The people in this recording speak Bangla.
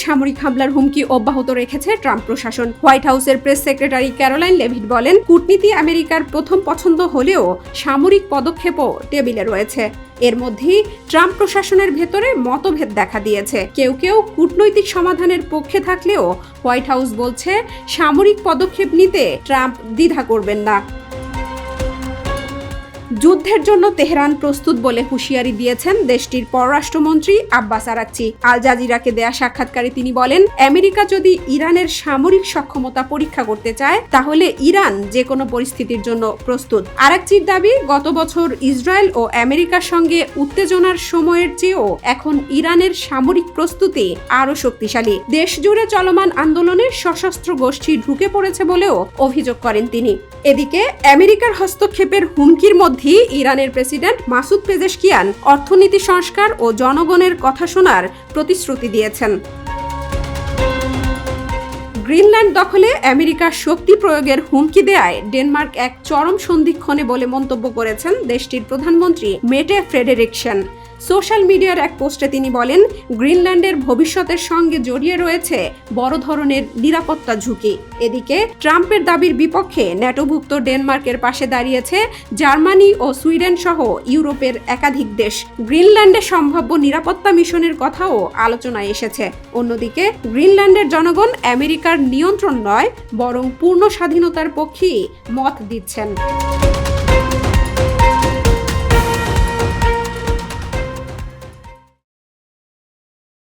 সামরিক হামলার হুমকি অব্যাহত রেখেছে ট্রাম্প প্রশাসন। হোয়াইট হাউসের প্রেস সেক্রেটারি ক্যারোলাইন লেভিট বলেন, কূটনীতি আমেরিকার প্রথম পছন্দ হলেও সামরিক পদক্ষেপও টেবিলে রয়েছে। এর মধ্যেই ট্রাম্প প্রশাসনের ভেতরে মতভেদ দেখা দিয়েছে। কেউ কেউ কূটনৈতিক সমাধানের পক্ষে থাকলেও হোয়াইট হাউস বলছে সামরিক পদক্ষেপ নিতে ট্রাম্প দ্বিধা করবেন না। যুদ্ধের জন্য তেহরান প্রস্তুত বলে হুঁশিয়ারি দিয়েছেন দেশটির পররাষ্ট্রমন্ত্রী আব্বাস আরাকচি। আল জাজিরাকে দেয়া সাক্ষাৎকারে তিনি বলেন, আমেরিকা যদি ইরানের সামরিক সক্ষমতা পরীক্ষা করতে চায় তাহলে ইরান যে কোনো পরিস্থিতির জন্য প্রস্তুত। আরাকচির দাবি, গত বছর ইসরায়েল ও আমেরিকার সঙ্গে উত্তেজনার সময়ের চেয়েও এখন ইরানের সামরিক প্রস্তুতি আরও শক্তিশালী। দেশ জুড়ে চলমান আন্দোলনে সশস্ত্র গোষ্ঠী ঢুকে পড়েছে বলেও অভিযোগ করেন তিনি। এদিকে আমেরিকার হস্তক্ষেপের হুমকির মধ্যে ইরানের প্রেসিডেন্ট মাসুদ পেজেশকিয়ান অর্থনীতি সংস্কার ও জনগণের কথা শোনার প্রতিশ্রুতি দিয়েছেন। গ্রিনল্যান্ড দখলে আমেরিকার শক্তি প্রয়োগের হুমকি দেয়ায় ডেনমার্ক এক চরম সন্ধিক্ষণে বলে মন্তব্য করেছেন দেশটির প্রধানমন্ত্রী মেটে ফ্রেডেরিকসেন। সোশ্যাল মিডিয়ার এক পোস্টে তিনি বলেন, গ্রিনল্যান্ডের ভবিষ্যতের সঙ্গে জড়িয়ে রয়েছে বড় ধরনের নিরাপত্তা ঝুঁকি। এদিকে ট্রাম্পের দাবির বিপক্ষে ন্যাটোভুক্ত ডেনমার্কের পাশে দাঁড়িয়েছে জার্মানি ও সুইডেন সহ ইউরোপের একাধিক দেশ। গ্রিনল্যান্ডে সম্ভাব্য নিরাপত্তা মিশনের কথাও আলোচনায় এসেছে। অন্যদিকে গ্রিনল্যান্ডের জনগণ আমেরিকার নিয়ন্ত্রণ নয় বরং পূর্ণ স্বাধীনতার পক্ষেই মত দিচ্ছেন।